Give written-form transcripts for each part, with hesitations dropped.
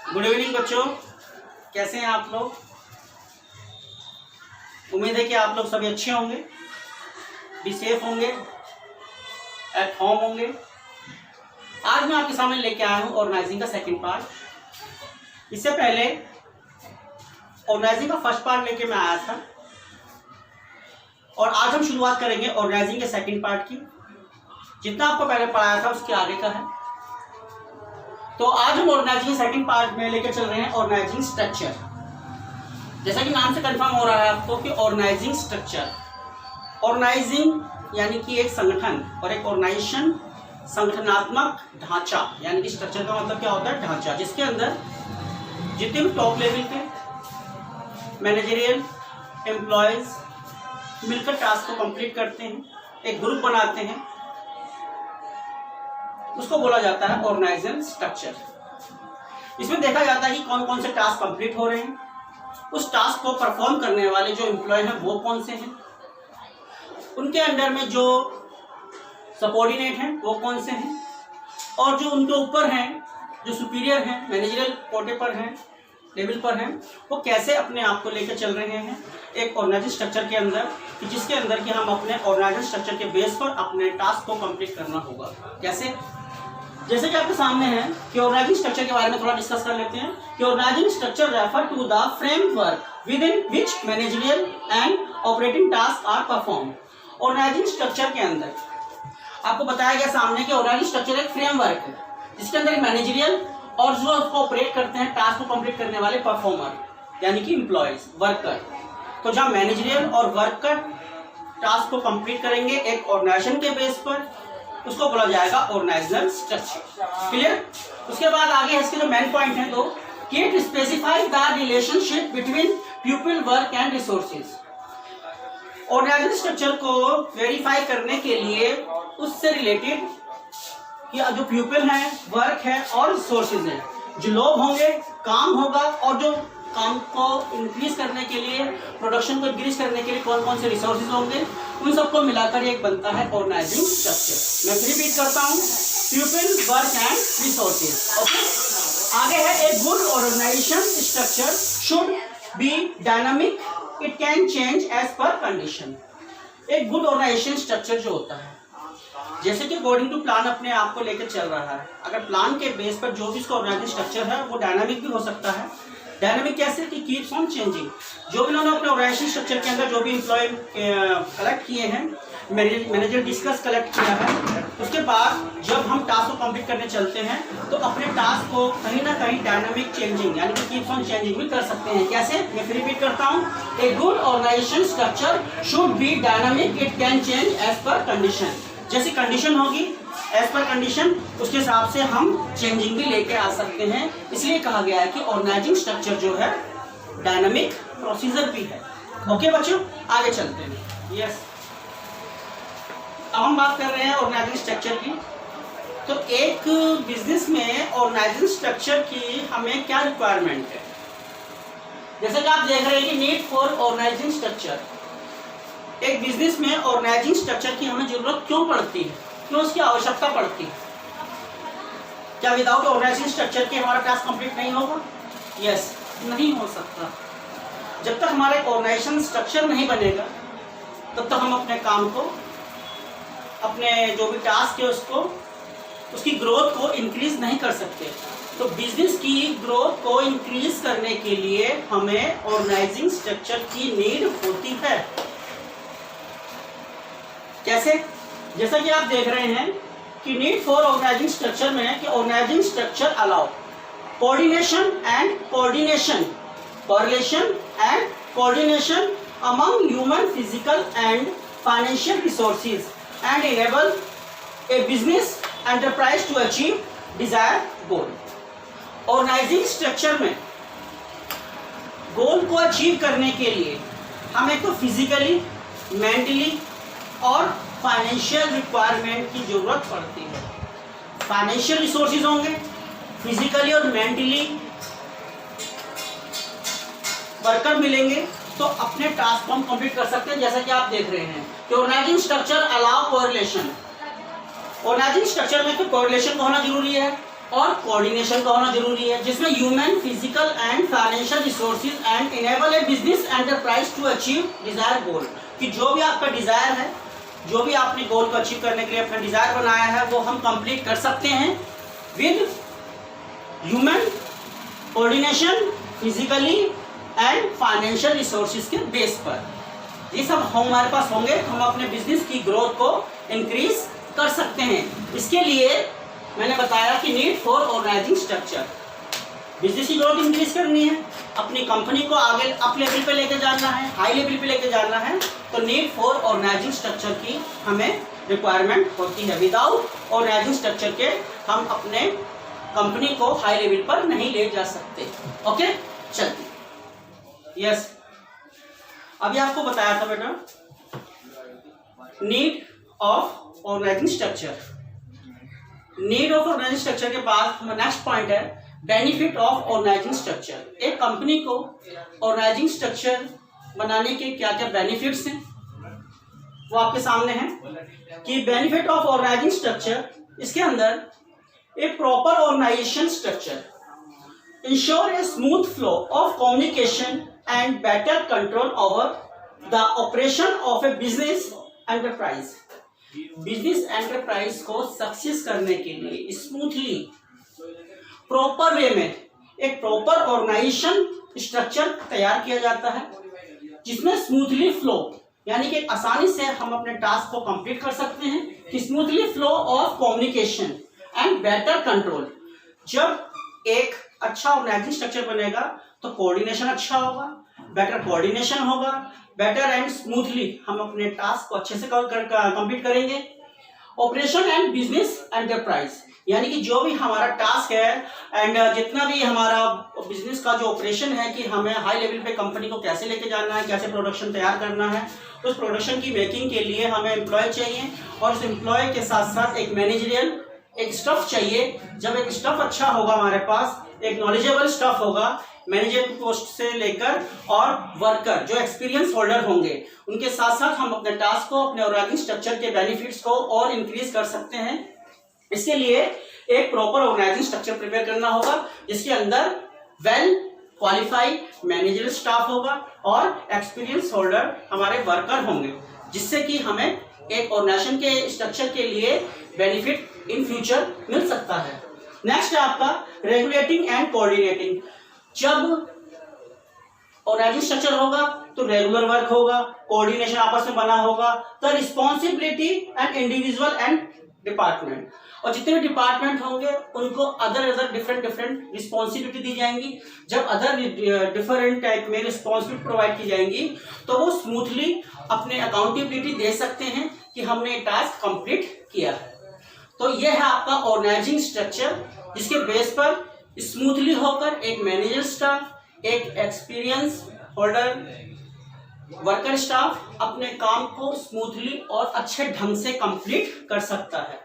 Good evening बच्चों, कैसे हैं आप लोग। उम्मीद है कि आप लोग सभी अच्छे होंगे, बी सेफ होंगे, एट होम होंगे। आज मैं आपके सामने लेके आया हूँ ऑर्गेनाइजिंग का सेकंड पार्ट। इससे पहले ऑर्गेनाइजिंग का फर्स्ट पार्ट लेके मैं आया था और आज हम शुरुआत करेंगे ऑर्गेनाइजिंग के सेकंड पार्ट की। जितना आपको पहले पढ़ाया था उसके आगे का है। तो आज हम ऑर्गेनाइजिंग सेकंड पार्ट में लेकर चल रहे हैं ऑर्गेनाइजिंग स्ट्रक्चर। जैसा कि नाम से कंफर्म हो रहा है आपको कि ऑर्गेनाइजिंग स्ट्रक्चर, ऑर्गेनाइजिंग यानी कि एक संगठन और एक ऑर्गेनाइजेशन संगठनात्मक ढांचा, यानी कि स्ट्रक्चर का मतलब क्या होता है, ढांचा, जिसके अंदर जितने भी टॉप लेवल पे मैनेजरियल एम्प्लॉयज मिलकर टास्क को कंप्लीट करते हैं, एक ग्रुप बनाते हैं, उसको बोला जाता है ऑर्गेनाइजेशन स्ट्रक्चर। इसमें देखा जाता है कि कौन कौन से टास्क कंप्लीट हो रहे हैं, उस टास्क को परफॉर्म करने वाले जो एम्प्लॉय हैं वो कौन से हैं, उनके अंडर में जो सबऑर्डिनेट हैं वो कौन से हैं, और जो उनके ऊपर हैं, जो सुपीरियर हैं, मैनेजरियल कोटे पर हैं, लेवल पर हैं, वो कैसे अपने आप को लेकर चल रहे हैं एक ऑर्गेनाइजेशन स्ट्रक्चर के अंदर, कि जिसके अंदर कि हम अपने ऑर्गेनाइजेशन स्ट्रक्चर के बेस पर अपने टास्क को कंप्लीट करना होगा। कैसे? जैसे कि आपके सामने है कि ऑर्गेनाइजिंग स्ट्रक्चर के बारे में थोड़ा डिस्कस कर लेते हैं कि organising structure refer to the framework within which managerial and operating task are perform. Organising structure के अंदर आपको बताया गया सामने कि ऑर्गेनाइजिंग स्ट्रक्चर एक फ्रेमवर्क है जिसके अंदर मैनेजरियल और जो उसको ऑपरेट करते हैं टास्क को कंप्लीट करने वाले परफॉर्मर यानी कि एम्प्लॉयज, वर्कर। तो जहाँ मैनेजरियल और वर्कर टास्क को कंप्लीट करेंगे एक ऑर्गेनाइजेशन के बेस पर, उसको बोला जाएगा ऑर्गेनाइजेशनल स्ट्रक्चर। क्लियर? उसके बाद आगे इसके जो मेन पॉइंट है तो कि it specifies the relationship between people, work and resources. Organisational structure को वेरीफाई करने के लिए उससे रिलेटेड कि जो पीपल है, वर्क है और रिसोर्सेज है, जो लोग होंगे, काम होगा, और जो काम को इंक्रीज करने के लिए, प्रोडक्शन को इंक्रीज करने के लिए कौन कौन से रिसोर्सेज होंगे, उन सबको मिलाकर एक बनता है ऑर्गेनाइजिंग स्ट्रक्चर। मैं फिर रिपीट करता हूँ, people, work and resources. Okay, आगे है एक good organisation structure should be dynamic, it can change as per condition. एक गुड ऑर्गेनाइजेशन स्ट्रक्चर जो होता है, जैसे कि अकॉर्डिंग टू प्लान अपने आप को लेकर चल रहा है, अगर प्लान के बेस पर जो भी इसका ऑर्गेनाइजेशन स्ट्रक्चर है वो डायनामिक भी हो सकता है। डायनामिक कैसे कि कीप्स ऑन चेंजिंग। जो भी उन्होंने अपने ऑर्गेनाइजेशन स्ट्रक्चर के अंदर जो भी एम्प्लॉय कलेक्ट किए हैं, मैनेजर डिस्कस कलेक्ट किया है, उसके बाद जब हम टास्क को कंप्लीट करने चलते हैं तो अपने टास्क को कहीं ना कहीं डायनामिक चेंजिंग यानी कि कीप्स ऑन चेंजिंग भी कर सकते हैं। कैसे? मैं फिर रिपीट करता हूँ, a good organisation structure should be dynamic, it can change as per condition. जैसी कंडीशन होगी एज पर कंडीशन, उसके हिसाब से हम चेंजिंग भी लेके आ सकते हैं। इसलिए कहा गया है कि ऑर्गेनाइजिंग स्ट्रक्चर जो है डायनामिक प्रोसीजर भी है। ओके बच्चों, आगे चलते हैं। यस, अब हम बात कर रहे हैं ऑर्गेनाइजिंग स्ट्रक्चर की। तो एक बिजनेस में ऑर्गेनाइजिंग स्ट्रक्चर की हमें क्या रिक्वायरमेंट है, जैसे कि आप देख रहे हैं कि नीड फॉर ऑर्गेनाइजिंग स्ट्रक्चर। एक बिजनेस में ऑर्गेनाइजिंग स्ट्रक्चर की हमें जरूरत क्यों पड़ती है, क्यों उसकी आवश्यकता पड़ती है? क्या विदाउट ऑर्गेनाइजिंग स्ट्रक्चर के हमारा टास्क कंप्लीट नहीं होगा? यस, नहीं हो सकता। जब तक हमारा ऑर्गेनाइजेशन स्ट्रक्चर नहीं बनेगा तब तक हम अपने काम को, अपने जो भी टास्क है उसको, उसकी ग्रोथ को इंक्रीज नहीं कर सकते। तो बिजनेस की ग्रोथ को इंक्रीज करने के लिए हमें ऑर्गेनाइजिंग स्ट्रक्चर की नीड होती है। कैसे? जैसा कि आप देख रहे हैं कि नीड फॉर ऑर्गेनाइजिंग स्ट्रक्चर में है कि organising structure allow coordination and coordination, correlation and coordination among human, physical and financial resources and enable a business enterprise to achieve desire goal. Organising structure में गोल को achieve करने के लिए हमें तो फिजिकली, मेंटली और फाइनेंशियल रिक्वायरमेंट की जरूरत पड़ती है। फाइनेंशियल रिसोर्सेज होंगे, फिजिकली और मेंटली वर्कर मिलेंगे तो अपने टास्क को हम कंप्लीट कर सकते हैं। जैसा कि आप देख रहे हैं कि organising structure allow correlation. Organising structure में तो कोरिलेशन होना जरूरी है, और कोऑर्डिनेशन का होना जरूरी है, जिसमें human, physical and financial resources and enable a business enterprise to achieve desire goal. कि जो भी आपका डिजायर है, जो भी आपने गोल को अचीव करने के लिए अपना डिजायर बनाया है, वो हम कंप्लीट कर सकते हैं with human, coordination, physically and financial resources के बेस पर। ये सब हमारे पास होंगे तो हम अपने बिजनेस की ग्रोथ को इंक्रीज कर सकते हैं। इसके लिए मैंने बताया कि need for organising structure. Business की ग्रोथ इंक्रीज करनी है, अपनी कंपनी को आगे अप लेवल पे लेके जाना है, हाई लेवल पे लेके जाना है, तो नीड फॉर ऑर्गेनाइजिंग स्ट्रक्चर की हमें रिक्वायरमेंट होती है। विदाउट ऑर्गेनाइजिंग स्ट्रक्चर के हम अपने कंपनी को हाई लेवल पर नहीं ले जा सकते। ओके, चलिए। यस, अभी आपको बताया था बेटा need of organising structure. Need of organising structure के बाद नेक्स्ट पॉइंट है बेनिफिट ऑफ ऑर्गेनाइजिंग स्ट्रक्चर। एक कंपनी को ऑर्गेनाइजिंग स्ट्रक्चर बनाने के क्या क्या बेनिफिट्स हैं वो आपके सामने हैं कि बेनिफिट ऑफ ऑर्गेनाइजिंग स्ट्रक्चर, इसके अंदर a proper organisation structure ensure a smooth flow of communication and better control over the operation of a business enterprise। Business enterprise को सक्सेस करने के लिए स्मूथली प्रॉपर वे में एक प्रॉपर ऑर्गेनाइजेशन स्ट्रक्चर तैयार किया जाता है, जिसमें स्मूथली फ्लो यानी कि आसानी से हम अपने टास्क को कंप्लीट कर सकते हैं कि smoothly flow of communication and better control. जब एक अच्छा ऑर्गेनाइजिंग स्ट्रक्चर बनेगा तो कोऑर्डिनेशन अच्छा होगा, बेटर कोऑर्डिनेशन होगा, बेटर एंड स्मूथली हम अपने टास्क को अच्छे से कंप्लीट करेंगे। ऑपरेशन एंड बिजनेस एंटरप्राइज यानी कि जो भी हमारा टास्क है एंड जितना भी हमारा बिजनेस का जो ऑपरेशन है कि हमें हाई लेवल पे कंपनी को कैसे लेके जाना है, कैसे प्रोडक्शन तैयार करना है, उस प्रोडक्शन की मेकिंग के लिए हमें एम्प्लॉय चाहिए और उस एम्प्लॉय के साथ साथ एक मैनेजरियल एक स्टाफ चाहिए। जब एक स्टाफ अच्छा होगा, हमारे पास एक नॉलेजेबल स्टाफ होगा, मैनेजर पोस्ट से लेकर और वर्कर जो एक्सपीरियंस होल्डर होंगे, उनके साथ साथ हम अपने टास्क को, अपने ऑर्गेनाइजिंग स्ट्रक्चर के बेनिफिट्स को और इंक्रीज कर सकते हैं। इसके लिए एक प्रॉपर ऑर्गेनाइजिंग स्ट्रक्चर प्रिपेयर करना होगा, जिसके अंदर वेल क्वालिफाइड मैनेजर स्टाफ होगा और एक्सपीरियंस होल्डर हमारे वर्कर होंगे, जिससे कि हमें एक ऑर्गेनाइजेशन के स्ट्रक्चर के लिए बेनिफिट इन फ्यूचर मिल सकता है। नेक्स्ट है आपका रेगुलेटिंग एंड कोऑर्डिनेटिंग। जब ऑर्गेनाइजिंग स्ट्रक्चर होगा तो रेगुलर वर्क होगा, कोऑर्डिनेशन आपस में बना होगा, तो responsibility and individual and department, और जितने भी डिपार्टमेंट होंगे उनको अदर डिफरेंट रिस्पॉन्सिबिलिटी दी जाएंगी। जब अदर डिफरेंट टाइप में रिस्पॉन्सिबिलिटी प्रोवाइड की जाएंगी तो वो स्मूथली अपने अकाउंटेबिलिटी दे सकते हैं कि हमने टास्क कंप्लीट किया है। तो यह है आपका ऑर्गेनाइजिंग स्ट्रक्चर, जिसके बेस पर स्मूथली होकर एक मैनेजर स्टाफ, एक एक्सपीरियंस होल्डर, वर्कर स्टाफ अपने काम को स्मूथली और अच्छे ढंग से कंप्लीट कर सकता है।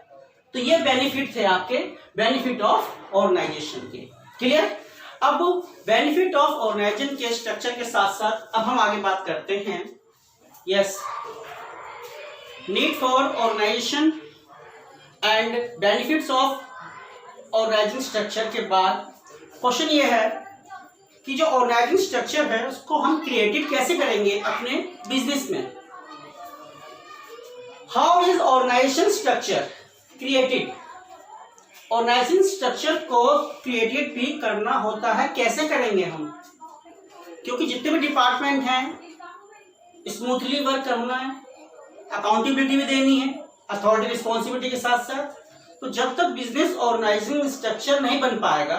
तो ये बेनिफिट थे आपके बेनिफिट ऑफ ऑर्गेनाइजेशन के। क्लियर? अब बेनिफिट ऑफ ऑर्गेनाइजेशन के स्ट्रक्चर के साथ साथ अब हम आगे बात करते हैं yes need for organization and benefits of organising structure के बाद क्वेश्चन ये है कि जो ऑर्गेनाइजिंग स्ट्रक्चर है उसको हम क्रिएटिव कैसे करेंगे अपने बिजनेस में। How is organization structure created? Organizing structure को क्रिएटेड भी करना होता है, कैसे करेंगे हम? क्योंकि जितने भी डिपार्टमेंट हैं स्मूथली वर्क करना है, अकाउंटेबिलिटी भी देनी है, अथॉरिटी रिस्पॉन्सिबिलिटी के साथ साथ। तो जब तक बिजनेस ऑर्गेनाइजिंग स्ट्रक्चर नहीं बन पाएगा,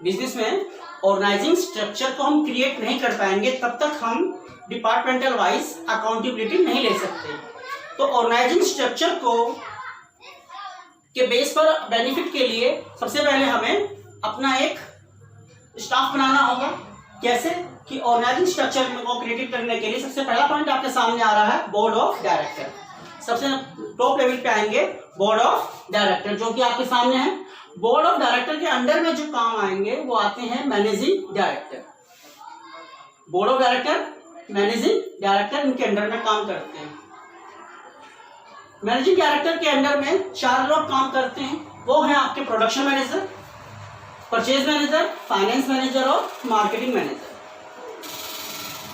बिजनेस में ऑर्गेनाइजिंग स्ट्रक्चर को हम क्रिएट नहीं कर पाएंगे, तब तक हम डिपार्टमेंटल वाइज अकाउंटेबिलिटी नहीं ले सकते। तो ऑर्गेनाइजिंग स्ट्रक्चर को के बेस पर बेनिफिट के लिए सबसे पहले हमें अपना एक स्टाफ बनाना होगा। कैसे? कि ऑर्गेनाइजिंग स्ट्रक्चर को क्रिएट करने के लिए सबसे पहला पॉइंट आपके सामने आ रहा है बोर्ड ऑफ डायरेक्टर। सबसे टॉप लेवल पे आएंगे बोर्ड ऑफ डायरेक्टर, जो कि आपके सामने है। बोर्ड ऑफ डायरेक्टर के अंडर में जो काम आएंगे वो आते हैं managing director. Board of director, managing director, इनके अंडर में काम करते हैं। मैनेजिंग डायरेक्टर के अंडर में 4 लोग काम करते हैं। वो है आपके production manager, purchase manager, finance manager और मार्केटिंग मैनेजर।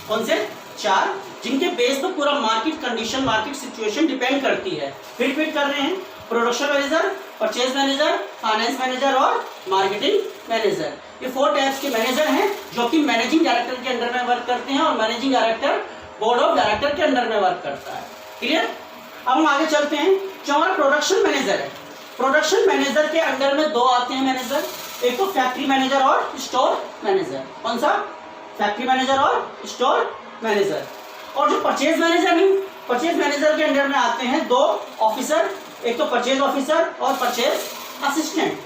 कौन से? 4, जिनके बेस पर पूरा market condition, market situation depend करती है। फिर रिपीट कर रहे हैं, production manager, purchase manager, finance manager और मार्केटिंग मैनेजर। ये 4 टाइप्स के मैनेजर हैं जो कि मैनेजिंग डायरेक्टर के अंडर में वर्क करते हैं और managing director board of director के अंडर में वर्क करता है। क्लियर? अब हम आगे चलते हैं। जो हमारा प्रोडक्शन मैनेजर है, प्रोडक्शन मैनेजर के अंडर में 2 आते हैं मैनेजर, एक तो फैक्ट्री मैनेजर और स्टोर मैनेजर। कौन सा? फैक्ट्री मैनेजर और स्टोर मैनेजर। और जो परचेज मैनेजर है, परचेज मैनेजर के अंडर में आते हैं 2 ऑफिसर, एक तो परचेज ऑफिसर और परचेज असिस्टेंट।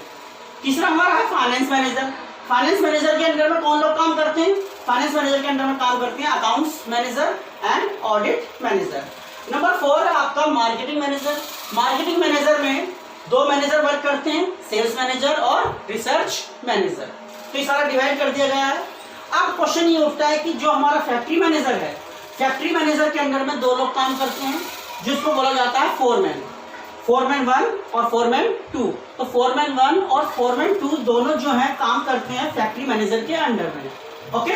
तीसरा हमारा है फाइनेंस मैनेजर। फाइनेंस मैनेजर के अंडर में कौन लोग काम करते हैं? फाइनेंस मैनेजर के अंडर में काम करते हैं accounts manager and audit manager. Number 4 है आपका मार्केटिंग मैनेजर। मार्केटिंग मैनेजर में 2 मैनेजर वर्क करते हैं, सेल्स मैनेजर और रिसर्च मैनेजर। तो ये सारा डिवाइड कर दिया गया है। अब क्वेश्चन ये उठता है कि जो हमारा फैक्ट्री मैनेजर है, फैक्ट्री मैनेजर के अंडर में 2 लोग काम करते हैं जिसको बोला जाता है फोरमैन, फोरमैन 1 और फोरमैन 2। तो फोरमैन 1 और फोरमैन 2 दोनों जो है काम करते हैं फैक्ट्री मैनेजर के अंडर में। ओके,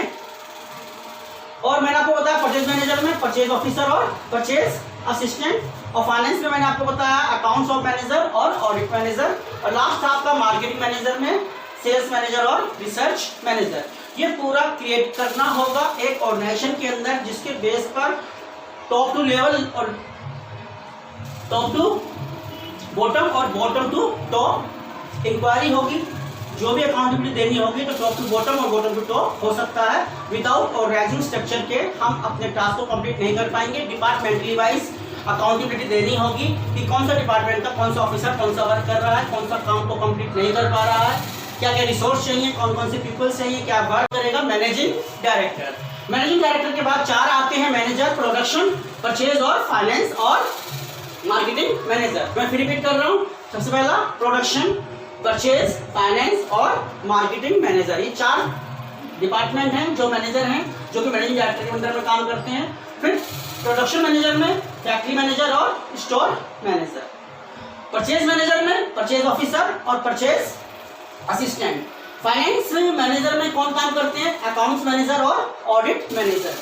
और मैंने आपको बताया परचेज मैनेजर में परचेज ऑफिसर और परचेज असिस्टेंट, और फाइनेंस में मैंने आपको बताया अकाउंट्स ऑफ मैनेजर और ऑडिट मैनेजर, और लास्ट आपका मार्केटिंग मैनेजर में सेल्स मैनेजर और रिसर्च मैनेजर। ये पूरा क्रिएट करना होगा एक ऑर्गेनाइजेशन के अंदर जिसके बेस पर टॉप टू लेवल और टॉप टू बॉटम और बॉटम टू टॉप इंक्वायरी होगी। जो भी अकाउंटेबिलिटी देनी होगी तो टॉप टू बॉटम और बॉटम टू टॉप हो सकता है। विदाउट ऑर्गेनाइजिंग स्ट्रक्चर के हम अपने टास्क को कंप्लीट नहीं कर पाएंगे। डिपार्टमेंटली वाइज अकाउंटेबिलिटी देनी होगी कि कौन सा डिपार्टमेंट का कौन सा ऑफिसर कौन सा वर्क कर रहा है, कौन सा काम को कंप्लीट नहीं कर पा रहा है, क्या क्या रिसोर्स चाहिए, कौन कौन से पीपल चाहिए, क्या वर्क करेगा मैनेजिंग डायरेक्टर। मैनेजिंग डायरेक्टर के बाद 4 आते हैं मैनेजर, प्रोडक्शन, परचेज और फाइनेंस और मार्केटिंग मैनेजर। मैं फिर रिपीट कर रहा हूँ, सबसे पहला प्रोडक्शन, परचेज, फाइनेंस और मार्केटिंग मैनेजर। ये 4 डिपार्टमेंट हैं जो मैनेजर हैं जो कि मैनेजिंग डायरेक्टर के अंदर में काम करते हैं। फिर प्रोडक्शन मैनेजर में फैक्ट्री मैनेजर और स्टोर मैनेजर। परचेज मैनेजर में परचेज ऑफिसर और परचेज असिस्टेंट। फाइनेंस मैनेजर में कौन काम करते हैं? अकाउंट्स मैनेजर और ऑडिट मैनेजर।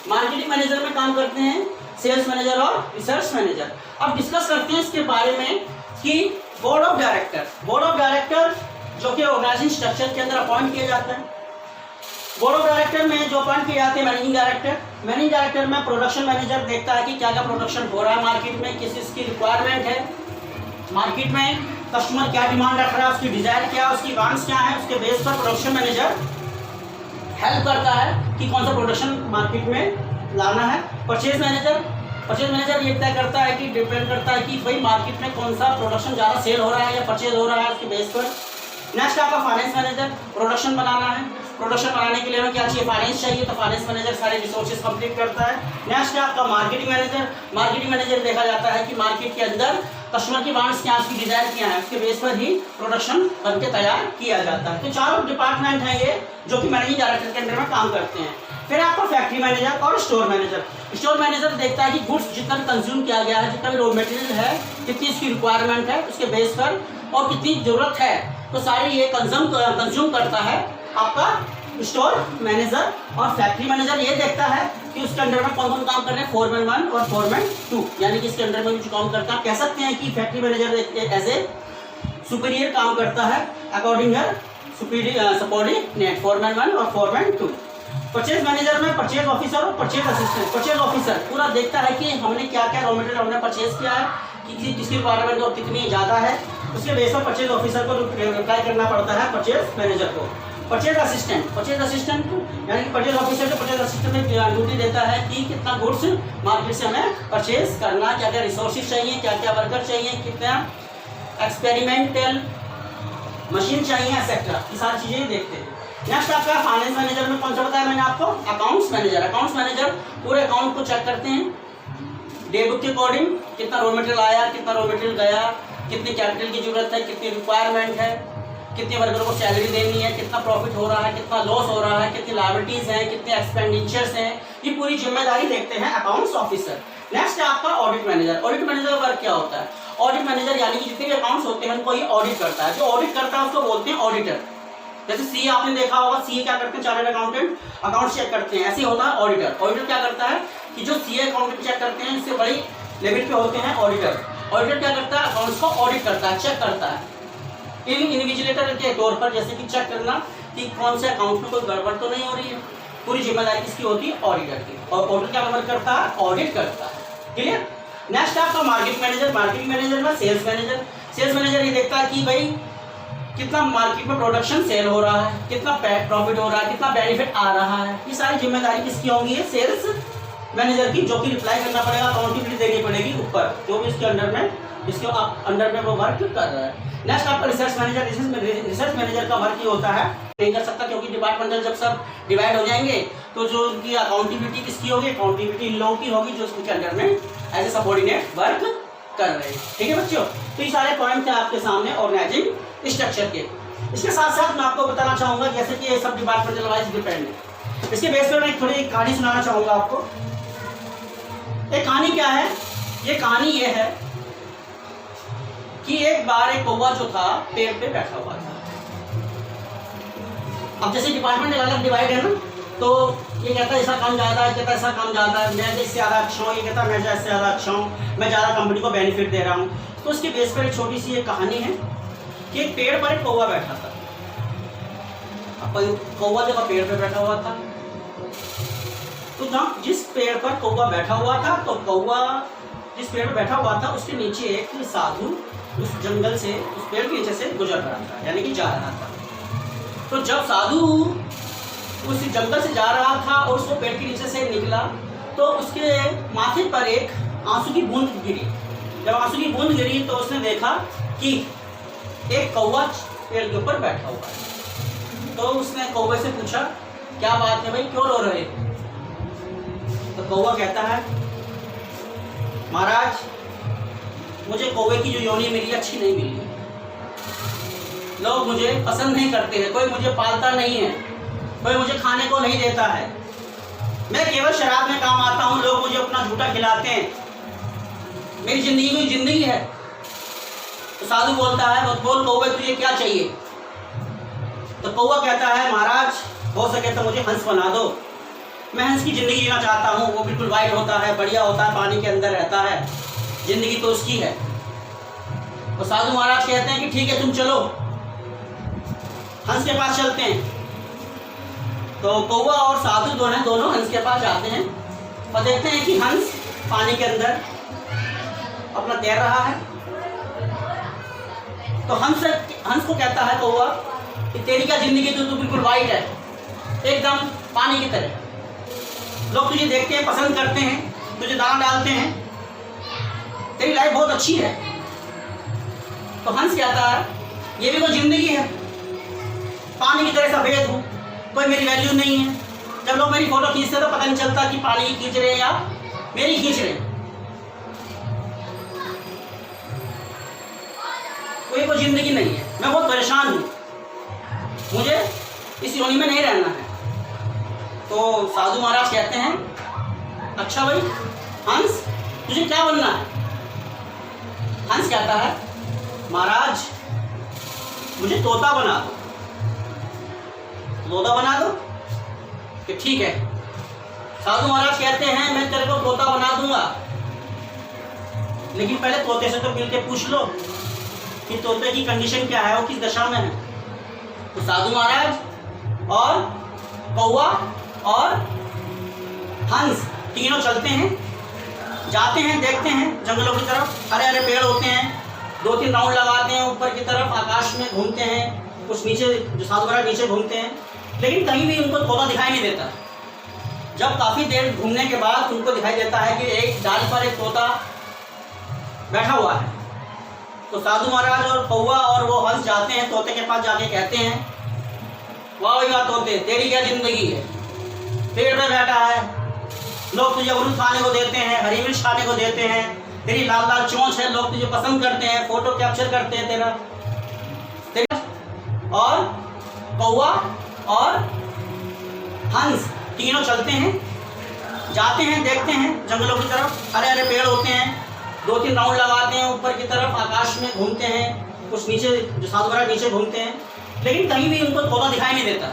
मार्केटिंग मैनेजर में काम करते हैं सेल्स मैनेजर और रिसर्च मैनेजर। अब डिस्कस करते हैं इसके बारे में कि board of director, board of director जो कि ऑर्गेनाइजिंग स्ट्रक्चर के अंदर अपॉइंट किया जाता है। बोर्ड ऑफ डायरेक्टर में जो अपॉइंट किए जाते हैं मैनेजिंग डायरेक्टर, मैनेजिंग डायरेक्टर में प्रोडक्शन मैनेजर देखता है कि क्या क्या प्रोडक्शन हो रहा है मार्केट में, किस चीज़ की रिक्वायरमेंट है, मार्केट में कस्टमर क्या डिमांड रख रहा है, उसकी डिजायर क्या है, उसकी वांट्स क्या है, उसके बेस पर प्रोडक्शन मैनेजर हेल्प करता है कि कौन सा प्रोडक्शन मार्केट में लाना है। परचेज मैनेजर ये तय करता है कि डिपेंड करता है कि भाई मार्केट में कौन सा प्रोडक्शन ज़्यादा सेल हो रहा है या परचेज हो रहा है, उसके बेस पर। नेक्स्ट आपका फाइनेंस मैनेजर, प्रोडक्शन बनाना है, प्रोडक्शन बनाने के लिए हमें क्या चाहिए, फाइनेंस चाहिए, तो फाइनेंस मैनेजर सारे रिसोर्सेज कंप्लीट करता है। नेक्स्ट है आपका मार्केटिंग मैनेजर, मार्केटिंग मैनेजर देखा जाता है कि मार्केट के अंदर कस्टमर की वांट्स क्या, उसकी डिजायर क्या है, उसके बेस पर ही प्रोडक्शन बन के तैयार किया जाता है। तो 4 डिपार्टमेंट हैं ये जो कि मैनेजिंग डायरेक्टर के अंडर में काम करते हैं। फिर आपका फैक्ट्री मैनेजर और स्टोर मैनेजर। स्टोर मैनेजर देखता है कि गुड्स जितना भी कंज्यूम किया गया है, जितना भी रॉ मटेरियल है, कितनी इसकी रिक्वायरमेंट है उसके बेस पर और कितनी जरूरत है, तो सारी ये कंज्यूम करता है आपका स्टोर मैनेजर। और फैक्ट्री मैनेजर ये देखता है कि उसके अंडर में कौन कौन काम कर रहे हैं, फोरमैन 1 और फोरमैन 2, यानी कि इसके अंडर में जो काम करता है, कह सकते हैं कि factory manager as a superior काम करता है अकॉर्डिंग सुपीरियर सबऑर्डिनेट फोरमैन 1 और फोरमैन 2। परचेज मैनेजर में परचेज ऑफिसर और परचेज असिस्टेंट। परचेज ऑफिसर पूरा देखता है कि हमने क्या क्या रॉ मटेरियल हमने परचेज किया है, किसकी रिक्वायरमेंट और कितनी ज़्यादा है, उसके बेस पर परचेज ऑफिसर को रिप्लाई करना पड़ता है परचेज मैनेजर को। परचेज असिस्टेंट यानी कि परचेज ऑफिसर को परचेज असिस्टेंट में ड्यूटी देता है कि कितना गुड्स मार्केट से हमें परचेज करना, क्या क्या रिसोर्सेज चाहिए, क्या क्या वर्कर चाहिए, कितना एक्सपेरिमेंटल मशीन चाहिए, एक्सेट्रा, ये सारी चीज़ें देखते हैं। नेक्स्ट आपका फाइनेंस मैनेजर में कौन सा बताया मैंने आपको, अकाउंट्स मैनेजर। अकाउंट्स मैनेजर पूरे अकाउंट को चेक करते हैं डे बुक के अकॉर्डिंग, कितना रॉ मटेरियल आया, कितना रॉ मटेरियल गया, कितनी कैपिटल की जरूरत है, कितनी रिक्वायरमेंट है, कितने वर्करों को सैलरी देनी है, कितना प्रॉफिट हो रहा है, कितना लॉस हो रहा है, कितनी लायबिलिटीज हैं, कितने एक्सपेंडिचर्स हैं, ये पूरी जिम्मेदारी देखते हैं अकाउंट्स ऑफिसर। नेक्स्ट है आपका ऑडिट मैनेजर। ऑडिट मैनेजर का वर्क क्या होता है, ऑडिट मैनेजर यानी कि जितने भी अकाउंट्स होते हैं उनको ये ऑडिट करता है। जो ऑडिट करता है उसको बोलते हैं ऑडिटर। जैसे सीए आपने देखा होगा, सीए क्या करते हैं, चार्टर्ड अकाउंटेंट अकाउंट चेक करते हैं, ऐसे ही होता है ऑडिटर। ऑडिटर क्या करता है कि जो सीए अकाउंटेंट चेक करते हैं इससे बड़ी लेवल पे होते हैं ऑडिटर। ऑडिटर क्या करता है, अकाउंट्स को ऑडिट करता है, चेक करता है इन्विजिलेटर के तौर पर, जैसे कि चेक करना कि कौन से अकाउंट में कोई गड़बड़ तो नहीं हो रही है। पूरी जिम्मेदारी किसकी होती है, ऑडिटर की। और ऑडिटर क्या वर्क करता है, ऑडिट करता है। क्लियर। नेक्स्ट आपका मार्केट मैनेजर। मार्केट मैनेजर में सेल्स मैनेजर। सेल्स मैनेजर ये देखता है कि भाई कितना मार्केट में प्रोडक्शन सेल हो रहा है, कितना प्रॉफिट हो रहा है, कितना बेनिफिट आ रहा है। ये सारी जिम्मेदारी किसकी होंगी, है सेल्स मैनेजर की, जो कि रिप्लाई करना पड़ेगा, अकाउंटेबिलिटी देनी पड़ेगी ऊपर जो भी इसके अंडर में, इसके अंडर में वो वर्क कर रहा है। नेक्स्ट आपका रिसर्च मैनेजर। रिसर्च मैनेजर का वर्क ये होता है, नहीं कर सकता क्योंकि डिपार्टमेंटल जब सब डिवाइड हो जाएंगे तो जो उनकी अकाउंटेबिलिटी किसकी होगी, अकाउंटेबिलिटी इन लोगों की होगी जो उसके अंडर में एज ए सबऑर्डिनेट वर्क कर रहे हैं। ठीक है बच्चों, तो ये सारे पॉइंट थे आपके सामने ऑर्गेनाइजिंग स्ट्रक्चर के। इसके साथ साथ मैं आपको बताना चाहूंगा जैसे कि ये सब डिपार्टमेंटल वाइज डिपेंड है, इसके बेस पर मैं थोड़ी कहानी सुनाना चाहूंगा आपको। एक कहानी क्या है, ये कहानी ये है कि एक बार एक कौवा जो था पेड़ पे बैठा हुआ था। अब जैसे डिपार्टमेंट अलग डिवाइड है ना, तो ये कहता है ऐसा काम ज़्यादा है, कहता है ऐसा काम ज़्यादा है, मैं इससे ज़्यादा अच्छा हूँ, ये कहता है मैं इससे ज़्यादा अच्छा हूँ, मैं ज़्यादा कंपनी को बेनिफिट दे रहा हूँ। तो उसके बेस पर एक छोटी सी एक कहानी है कि एक पेड़ पर एक कौवा बैठा था। अब कौवा जब पेड़ पर बैठा हुआ था तो जब जिस पेड़ पर कौवा बैठा हुआ था, तो कौवा जिस पेड़ पर बैठा हुआ था उसके नीचे एक साधु उस जंगल से, उस पेड़ के नीचे से गुजर रहा था, यानी कि जा रहा था। तो जब साधु उस जंगल से जा रहा था और उसको पेड़ के नीचे से निकला तो उसके माथे पर एक आंसू की बूंद गिरी। जब आंसू की बूंद गिरी तो उसने देखा कि एक कौवा पेड़ के ऊपर बैठा हुआ है। तो उसने कौवे से पूछा, क्या बात है भाई, क्यों रो रहे? तो कौवा कहता है, महाराज मुझे कौवे की जो योनि मिली अच्छी नहीं मिली, लोग मुझे पसंद नहीं करते हैं, कोई मुझे पालता नहीं है, कोई मुझे खाने को नहीं देता है, मैं केवल शराब में काम आता हूँ, लोग मुझे अपना झूठा खिलाते हैं, मेरी जिंदगी में जिंदगी है। तो साधु बोलता है, बोल कौवे तुझे क्या चाहिए? तो कौवा कहता है, महाराज हो सके तो मुझे हंस बना दो, मैं हंस की ज़िंदगी जीना चाहता हूँ, वो बिल्कुल वाइट होता है, बढ़िया होता है, पानी के अंदर रहता है, ज़िंदगी तो उसकी है। तो साधु महाराज कहते हैं कि ठीक है तुम चलो, हंस के पास चलते हैं। तो कौवा और साधु दोनों हंस के पास जाते हैं और देखते हैं कि हंस पानी के अंदर अपना तैर रहा है। तो हंस को कहता है कौवा कि तेरी क्या ज़िंदगी, तो बिल्कुल वाइट है, एकदम पानी की तरह, लोग तुझे देखते हैं, पसंद करते हैं, तुझे दाना डालते हैं, तेरी लाइफ बहुत अच्छी है। तो हंस कहता है, ये भी कोई जिंदगी है, पानी की तरह सफेद हूँ, कोई मेरी वैल्यू नहीं है, जब लोग मेरी फोटो खींचते तो पता नहीं चलता कि पानी की खींच रहे हैं या मेरी खींच रहे हैं, कोई जिंदगी नहीं है, मैं बहुत परेशान हूँ, मुझे इस योनि में नहीं रहना है। तो साधु महाराज कहते हैं, अच्छा भाई हंस तुझे क्या बनना है? हंस कहता है, महाराज मुझे तोता बना दो। तोता बना दो कि ठीक है। साधु महाराज कहते हैं, मैं तेरे को तोता बना दूंगा, लेकिन पहले तोते से तो मिल के पूछ लो कि तोते की कंडीशन क्या है, वो किस दशा में है। तो साधु महाराज और कौवा और हंस तीनों चलते हैं, जाते हैं, देखते हैं जंगलों की तरफ, हरे हरे पेड़ होते हैं, 2-3 राउंड लगाते हैं ऊपर की तरफ, आकाश में घूमते हैं, कुछ नीचे जो साधु महाराज नीचे घूमते हैं, लेकिन कहीं भी उनको तोता दिखाई नहीं देता। जब काफ़ी देर घूमने के बाद उनको दिखाई देता है कि एक डाल पर एक तोता बैठा हुआ है। तो साधु महाराज और कौवा और वो हंस जाते हैं, तोते के पास जाके कहते हैं, वाह वाह तोते, तेरी क्या जिंदगी है, पेड़ पे बैठा है, लोग तुझे अमरूद खाने को देते हैं, हरी मिर्च खाने को देते हैं, तेरी लाल लाल चोंच है, लोग तुझे पसंद करते हैं, फोटो कैप्चर करते हैं तेरा। और कौवा और हंस तीनों चलते हैं, जाते हैं, देखते हैं जंगलों की तरफ, हरे हरे पेड़ होते हैं, 2-3 राउंड लगाते हैं ऊपर की तरफ, आकाश में घूमते हैं, कुछ नीचे जो साधु महाराज नीचे घूमते हैं, लेकिन कहीं भी उनको तोता दिखाई नहीं देता।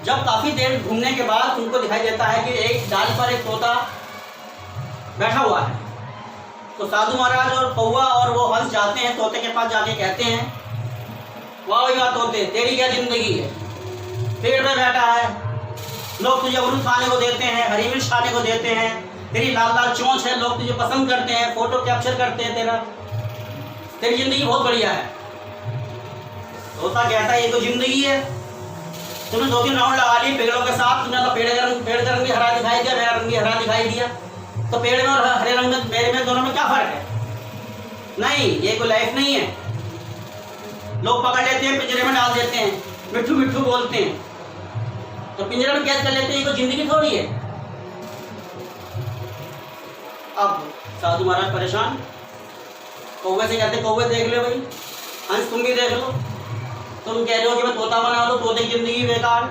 जब काफ़ी देर घूमने के बाद उनको दिखाई देता है कि एक डाल पर एक तोता बैठा हुआ है, तो साधु महाराज और कौवा और वो हंस जाते हैं तोते के पास, जाके कहते हैं, वाह वाह तोते, तेरी क्या जिंदगी है, पेड़ पे बैठा है, लोग तुझे अमरूद खाने को देते हैं, हरी मिर्च खाने को देते हैं, तेरी लाल लाल चोंच है, लोग तुझे पसंद करते हैं, फोटो कैप्चर करते हैं, तेरी जिंदगी बहुत बढ़िया है। तोता कहता है ये तो जिंदगी है, तुमने 2-3 राउंड लगा लिए पेड़ों के साथ, तुमने तो पेड़ का रंग भी हरा दिखाई दिया, मेरा रंग भी हरा दिखाई दिया, तो पेड़ में और हरे रंग में मेरे में दोनों में क्या फर्क है? नहीं, ये कोई लाइफ नहीं है। लोग पकड़ लेते हैं, पिंजरे में डाल देते हैं, मिट्ठू मिट्ठू बोलते हैं, तो पिंजरे में कैद कर लेते हैं, ये कोई जिंदगी थोड़ी है। अब साधु महाराज परेशान, कौवे से कहते, कौवे देख ले भाई, हंस तुम भी देख लो, तुम कह रहे हो कि मैं तोता बना लो, तोते की जिंदगी बेकार।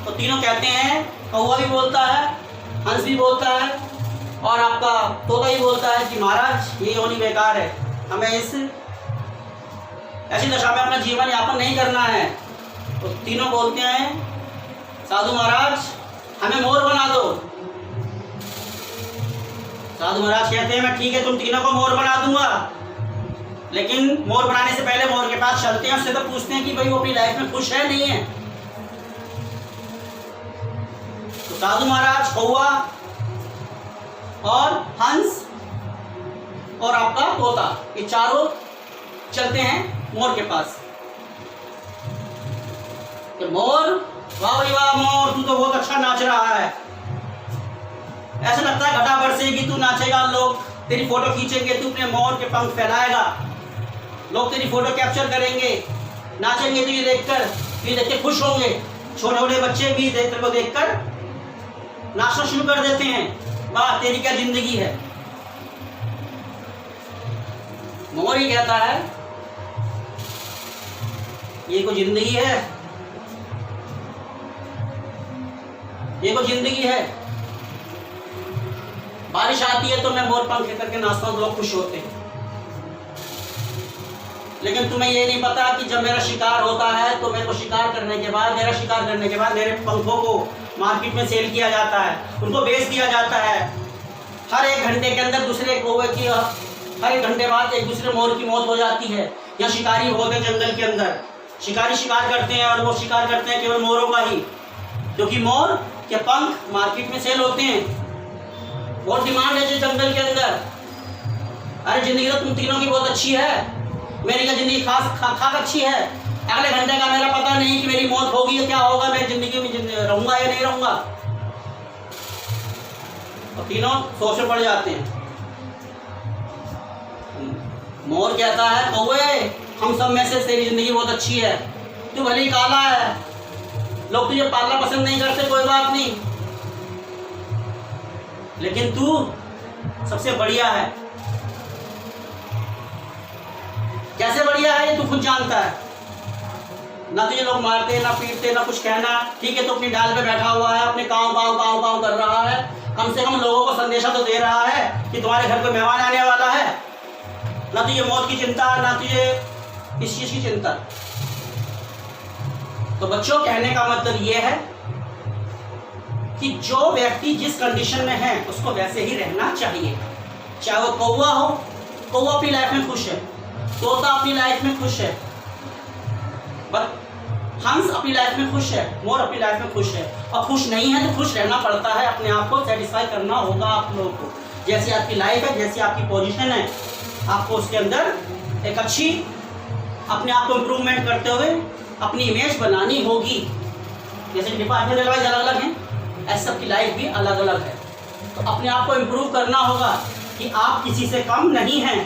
तो तीनों कहते हैं, कौवा भी बोलता है, हंस भी बोलता है और आपका तोता भी बोलता है कि महाराज ये योनि बेकार है, हमें इस ऐसी दशा में अपना जीवन यापन नहीं करना है। तो तीनों बोलते हैं, साधु महाराज हमें मोर बना दो। साधु महाराज कहते हैं, मैं ठीक है, तुम तीनों को मोर बना दूंगा, लेकिन मोर बनाने से पहले मोर के पास चलते हैं, उससे तो पूछते हैं कि भाई वो अपनी लाइफ में खुश है नहीं है। तो साधु महाराज, कौवा और हंस और आपका तोता, ये चारों चलते हैं मोर के पास। कि मोर, वाह वाह मोर, तू तो बहुत अच्छा नाच रहा है, ऐसा लगता है घटा बरसेगी, तू नाचेगा, लोग तेरी फोटो खींचेंगे, तू अपने मोर के पंख फैलाएगा, लोग तेरी फोटो कैप्चर करेंगे, नाचेंगे तुझे देखकर, ये देख के खुश होंगे, छोटे छोटे बच्चे भी तेरे को देखकर नाचना शुरू कर देते हैं, वाह तेरी क्या जिंदगी है। मोर ही कहता है, ये कोई जिंदगी है, ये कोई जिंदगी है। बारिश आती है तो मैं मोर पंख करके नाचता हूँ, लोग खुश होते हैं, लेकिन तुम्हें ये नहीं पता कि जब मेरा शिकार होता है तो मेरे को शिकार करने के बाद, मेरे पंखों को मार्केट में सेल किया जाता है, उनको बेच दिया जाता है। हर 1 घंटे के अंदर दूसरे कौवे की, हर 1 घंटे बाद एक दूसरे मोर की मौत हो जाती है। यहाँ शिकारी होते हैं जंगल के अंदर, शिकारी शिकार करते हैं और वो शिकार करते हैं केवल मोरों का ही, क्योंकि मोर के पंख मार्केट में सेल होते हैं, बहुत डिमांड है जंगल के अंदर। अरे जिंदगी तो तुम तीनों की बहुत अच्छी है, मेरी क्या जिंदगी खाक अच्छी है, अगले घंटे का मेरा पता नहीं कि मेरी मौत होगी या क्या होगा, मैं जिंदगी में रहूंगा या नहीं रहूंगा। तो तीनों सोच में पड़ जाते हैं। मोर कहता है, कौवे हम सब में से तेरी जिंदगी बहुत अच्छी है, तू भले ही काला है, लोग तुझे पालना पसंद नहीं करते, कोई बात नहीं, लेकिन तू सबसे बढ़िया है। कैसे बढ़िया है ये तू खुद जानता है, ना तुझे लोग मारते, ना पीटते, ना कुछ कहना, ठीक है, तो अपनी डाल पे बैठा हुआ है, अपने काव काव काव काव कर रहा है, कम से कम लोगों को संदेशा तो दे रहा है कि तुम्हारे घर कोई मेहमान आने वाला है। ना तुझे मौत की चिंता, ना तुझे इस चीज की चिंता। तो बच्चों, कहने का मतलब ये है कि जो व्यक्ति जिस कंडीशन में है उसको वैसे ही रहना चाहिए। चाहे वो कौवा हो, कौवा अपनी लाइफ में खुश है, तोता अपनी लाइफ में खुश है, हंस अपनी लाइफ में खुश है, मोर अपनी लाइफ में खुश है। और खुश नहीं है तो खुश रहना पड़ता है, अपने आप को सेटिस्फाई करना होगा आप लोगों को। जैसी आपकी लाइफ है, जैसी आपकी पोजीशन है, आपको उसके अंदर एक अच्छी अपने आप को इम्प्रूवमेंट करते हुए अपनी इमेज बनानी होगी। जैसे डिपार्टमेंट वाइज अलग अलग हैं, ऐसे सबकी लाइफ भी अलग अलग है। तो अपने आप को इम्प्रूव करना होगा कि आप किसी से कम नहीं हैं।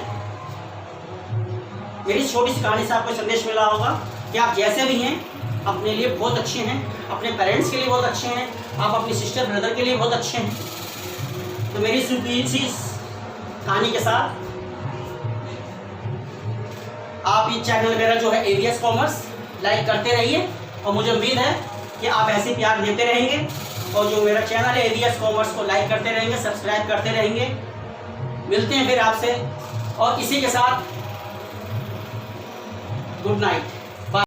मेरी छोटी सी कहानी से आपको संदेश मिला होगा कि आप जैसे भी हैं अपने लिए बहुत अच्छे हैं, अपने पेरेंट्स के लिए बहुत अच्छे हैं, आप अपनी सिस्टर ब्रदर के लिए बहुत अच्छे हैं। तो मेरी सी कहानी के साथ आप ये चैनल मेरा जो है AVS कॉमर्स लाइक करते रहिए, और मुझे उम्मीद है कि आप ऐसे प्यार देते रहेंगे। और जो मेरा चैनल है एवीएस कॉमर्स को लाइक करते रहेंगे, सब्सक्राइब करते रहेंगे। मिलते हैं फिर आपसे, और इसी के साथ गुड नाइट।